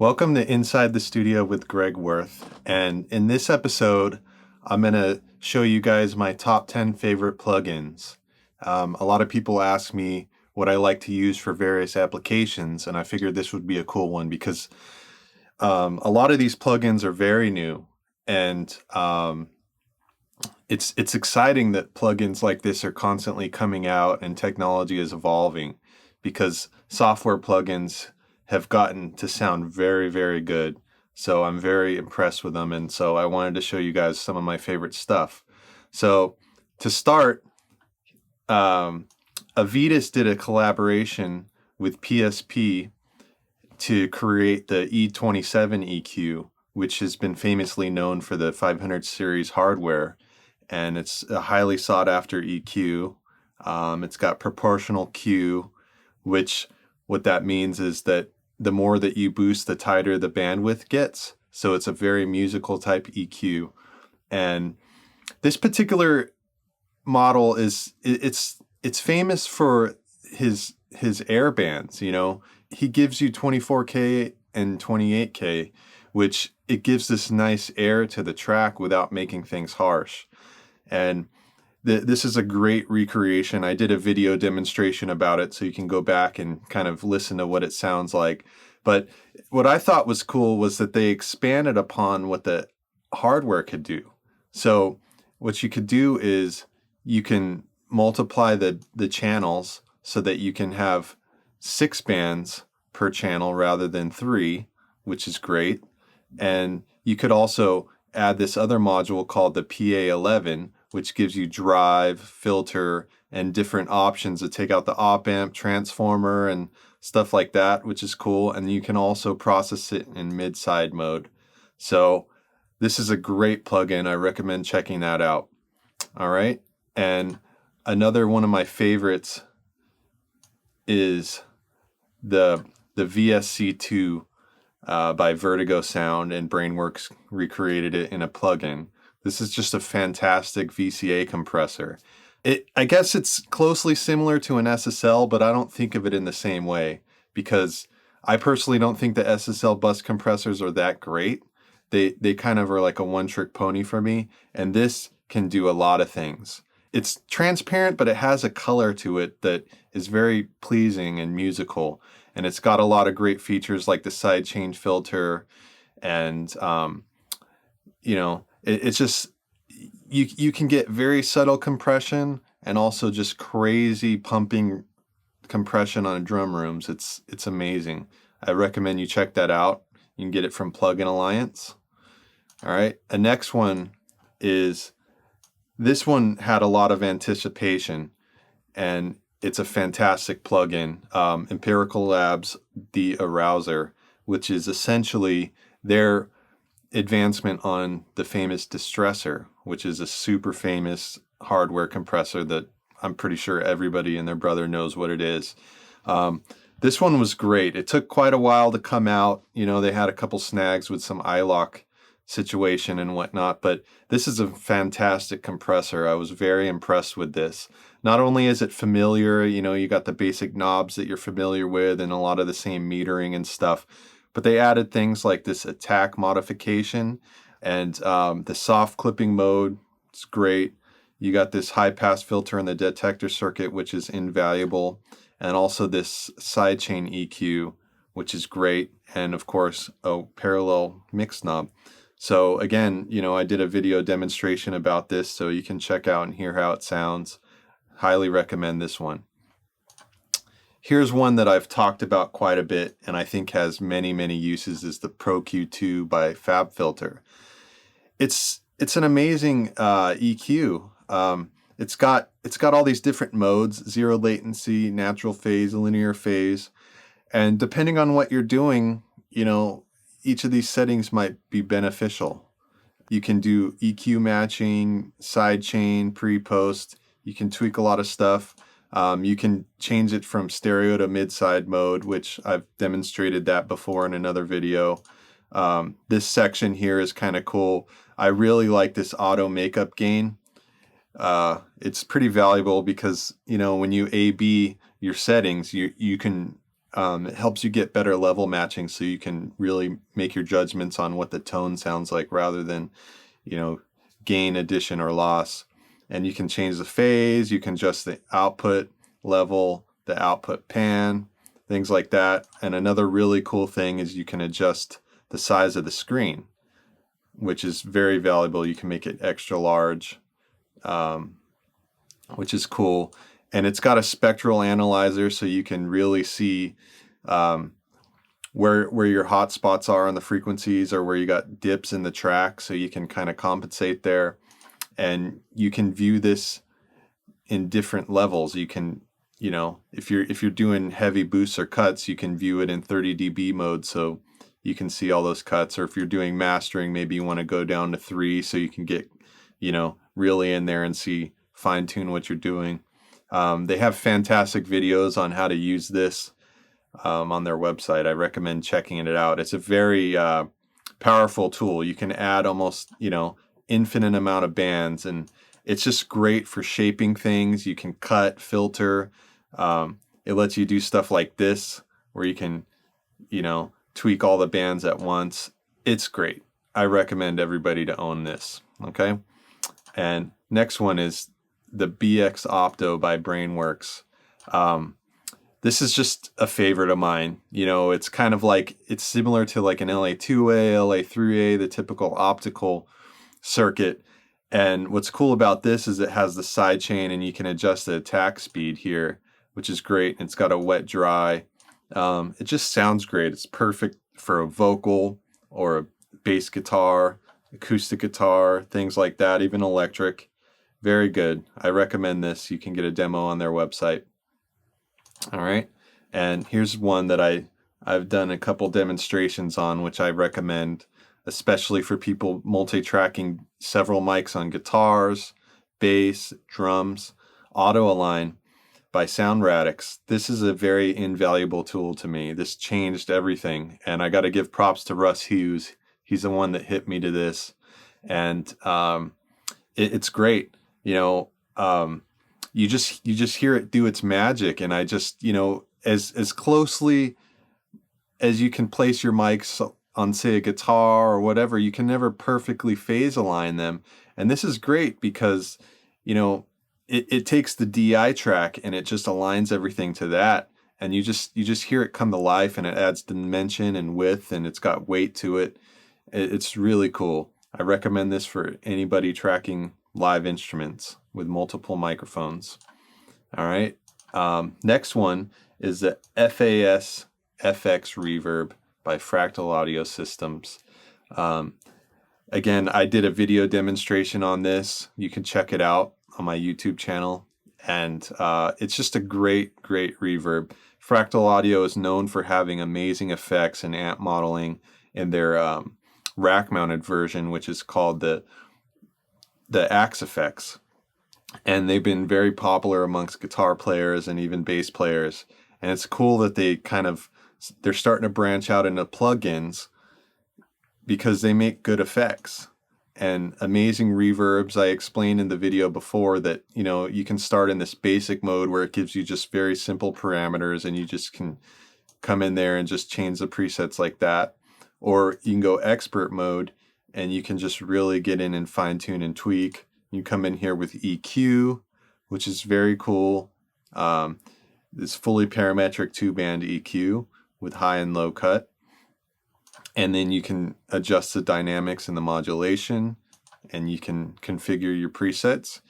Welcome to Inside the Studio with Greg Wurth. And in this episode, I'm going to show you guys my top 10 favorite plugins. A lot of people ask me what I like to use for various applications, and I figured this would be a cool one because a lot of these plugins are very new, and it's exciting that plugins like this are constantly coming out and technology is evolving, because software plugins have gotten to sound very, very good. So I'm very impressed with them. And so I wanted to show you guys some of my favorite stuff. So to start, Avedis did a collaboration with PSP to create the E27 EQ, which has been famously known for the 500 series hardware. And it's a highly sought after EQ. It's got proportional Q, which what that means is that the more that you boost, the tighter the bandwidth gets. So it's a very musical type EQ. And this particular model it's famous for his air bands. You know, he gives you 24K and 28K, which it gives this nice air to the track without making things harsh. And this is a great recreation. I did a video demonstration about it, so you can go back and kind of listen to what it sounds like. But what I thought was cool was that they expanded upon what the hardware could do. So what you could do is you can multiply the channels so that you can have 6 bands per channel rather than 3, which is great. And you could also add this other module called the PA11, which gives you drive, filter, and different options to take out the op-amp, transformer, and stuff like that, which is cool. And you can also process it in mid-side mode. So this is a great plugin. I recommend checking that out. All right. And another one of my favorites is the VSC2 by Vertigo Sound, and Brainworks recreated it in a plugin. This is just a fantastic VCA compressor. I guess it's closely similar to an SSL, but I don't think of it in the same way because I personally don't think the SSL bus compressors are that great. They kind of are like a one-trick pony for me, and this can do a lot of things. It's transparent, but it has a color to it that is very pleasing and musical, and it's got a lot of great features like the sidechain filter, and it's just you can get very subtle compression and also just crazy pumping compression on drum rooms. It's amazing. I recommend you check that out. You can get it from Plugin Alliance. All right. The next one is, this one had a lot of anticipation, and it's a fantastic plugin. Empirical Labs, the Arousor, which is essentially their advancement on the famous Distressor, which is a super famous hardware compressor that I'm pretty sure everybody and their brother knows what it is. This one was great. It took quite a while to come out. You know, they had a couple snags with some iLok situation and whatnot, but this is a fantastic compressor. I was very impressed with this. Not only is it familiar, you know, you got the basic knobs that you're familiar with and a lot of the same metering and stuff, but they added things like this attack modification and the soft clipping mode. It's great. You got this high pass filter in the detector circuit, which is invaluable, and also this sidechain EQ, which is great, and of course a parallel mix knob. So again, you know, I did a video demonstration about this, so you can check out and hear how it sounds. Highly recommend this one. Here's one that I've talked about quite a bit and I think has many, many uses, is the Pro Q2 by Fabfilter. It's an amazing EQ. It's got all these different modes: zero latency, natural phase, linear phase, and depending on what you're doing, you know, each of these settings might be beneficial. You can do EQ matching, sidechain, pre-post. You can tweak a lot of stuff. You can change it from stereo to mid-side mode, which I've demonstrated that before in another video. This section here is kind of cool. I really like this auto makeup gain. It's pretty valuable because, you know, when you A/B your settings, you can It helps you get better level matching, so you can really make your judgments on what the tone sounds like rather than, gain, addition, or loss. And you can change the phase, you can adjust the output level, the output pan, things like that. And another really cool thing is you can adjust the size of the screen, which is very valuable. You can make it extra large, which is cool. And it's got a spectral analyzer, so you can really see where your hot spots are on the frequencies, or where you got dips in the track, so you can kind of compensate there. And you can view this in different levels. You can, if you're doing heavy boosts or cuts, you can view it in 30 dB mode, so you can see all those cuts. Or if you're doing mastering, maybe you want to go down to 3, so you can get, really in there and see, fine tune what you're doing. They have fantastic videos on how to use this on their website. I recommend checking it out. It's a very powerful tool. You can add almost, infinite amount of bands, and it's just great for shaping things. You can cut, filter. It lets you do stuff like this, where you can, tweak all the bands at once. It's great. I recommend everybody to own this. Okay. And next one is the BX Opto by Brainworks. This is just a favorite of mine. It's kind of like, it's similar to like an LA2A, LA3A, the typical optical circuit. And what's cool about this is it has the side chain, and you can adjust the attack speed here, which is great. It's got a wet dry. It just sounds great. It's perfect for a vocal or a bass guitar, acoustic guitar, things like that, even electric. Very good. I recommend this. You can get a demo on their website. All right. And here's one that I've done a couple demonstrations on, which I recommend, especially for people multi-tracking several mics on guitars, bass, drums. Auto Align by Sound Radix. This is a very invaluable tool to me. This changed everything. And I got to give props to Russ Hughes. He's the one that hit me to this. And it's great. You just hear it do its magic. And I just, as closely as you can place your mics on, say, a guitar or whatever, you can never perfectly phase align them. And this is great because, it takes the DI track and it just aligns everything to that. And you just hear it come to life, and it adds dimension and width, and it's got weight to it. It's really cool. I recommend this for anybody tracking live instruments with multiple microphones. All right. Next one is the FAS FX Reverb by Fractal Audio Systems. Again, I did a video demonstration on this. You can check it out on my YouTube channel. And it's just a great reverb. Fractal Audio is known for having amazing effects and amp modeling in their rack-mounted version, which is called the Axe effects. And they've been very popular amongst guitar players and even bass players. And it's cool that they're starting to branch out into plugins, because they make good effects and amazing reverbs. I explained in the video before that, you can start in this basic mode where it gives you just very simple parameters, and you just can come in there and just change the presets like that. Or you can go expert mode, and you can just really get in and fine tune and tweak. You come in here with EQ, which is very cool. This fully parametric 2-band EQ with high and low cut. And then you can adjust the dynamics and the modulation, and you can configure your presets.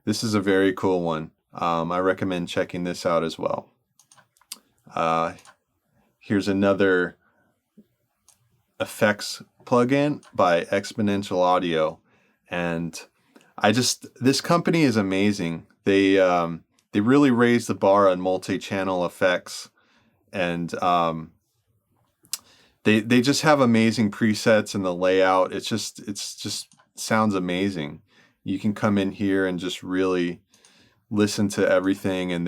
This is a very cool one. I recommend checking this out as well. Here's another effects plugin by Exponential Audio. And this company is amazing. They really raised the bar on multi-channel effects, and They just have amazing presets, and the layout. It's just sounds amazing. You can come in here and just really listen to everything, and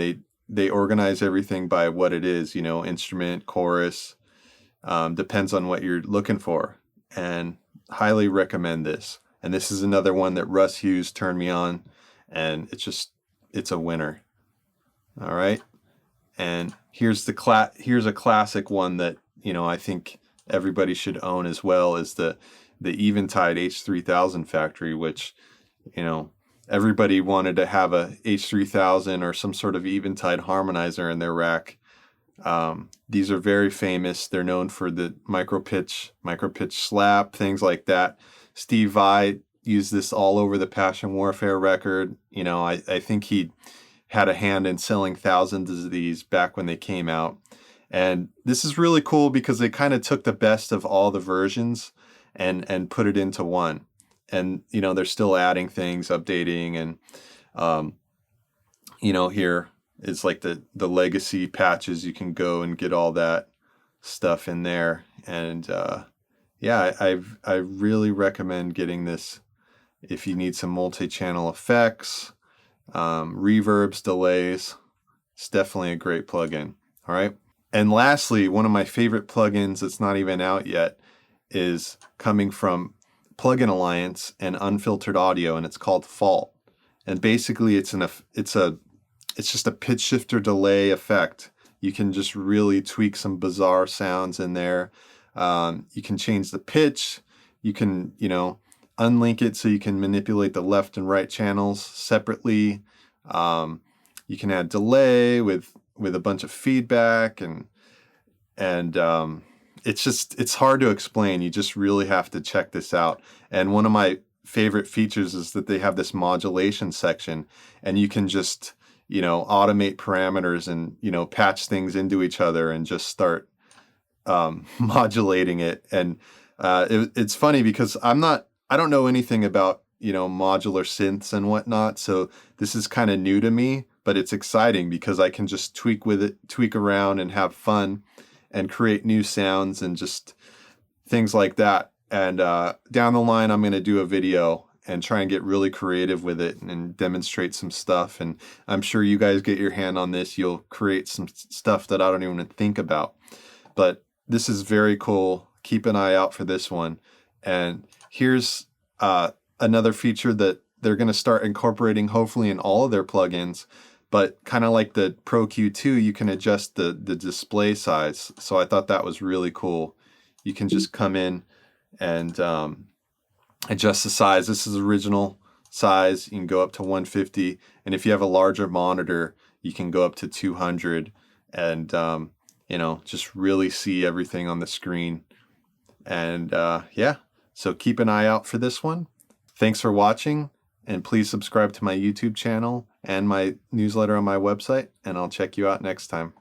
they organize everything by what it is, instrument, chorus, depends on what you're looking for. And highly recommend this. And this is another one that Russ Hughes turned me on, and it's a winner. All right. And here's a classic one that, you know, I think everybody should own as well, is the Eventide H3000 factory, which, you know, everybody wanted to have a H3000 or some sort of Eventide harmonizer in their rack. These are very famous. They're known for the micro pitch slap, things like that. Steve Vai used this all over the Passion Warfare record. You know, I think he had a hand in selling thousands of these back when they came out. And this is really cool because they kind of took the best of all the versions and put it into one. And, you know, they're still adding things, updating, and, you know, here is like the legacy patches. You can go and get all that stuff in there. And, yeah, I really recommend getting this if you need some multi-channel effects, reverbs, delays. It's definitely a great plugin. All right. And lastly, one of my favorite plugins that's not even out yet is coming from Plugin Alliance and Unfiltered Audio, and it's called Fault. And basically it's just a pitch shifter delay effect. You can just really tweak some bizarre sounds in there. You can change the pitch. You can, you know, unlink it so you can manipulate the left and right channels separately. You can add delay with a bunch of feedback, and it's hard to explain. You just really have to check this out. And one of my favorite features is that they have this modulation section, and you can just, you know, automate parameters and, you know, patch things into each other and just start modulating it. And it's funny because I don't know anything about, you know, modular synths and whatnot, so this is kind of new to me, but it's exciting because I can just tweak around and have fun and create new sounds and just things like that. And down the line, I'm going to do a video and try and get really creative with it and demonstrate some stuff. And I'm sure you guys get your hand on this, you'll create some stuff that I don't even think about. But this is very cool. Keep an eye out for this one. And here's another feature that they're going to start incorporating hopefully in all of their plugins, but kind of like the Pro Q2, you can adjust the display size. So I thought that was really cool. You can just come in and adjust the size. This is original size. You can go up to 150. And if you have a larger monitor, you can go up to 200 and, you know, just really see everything on the screen. And yeah, so keep an eye out for this one. Thanks for watching, and please subscribe to my YouTube channel and my newsletter on my website, and I'll check you out next time.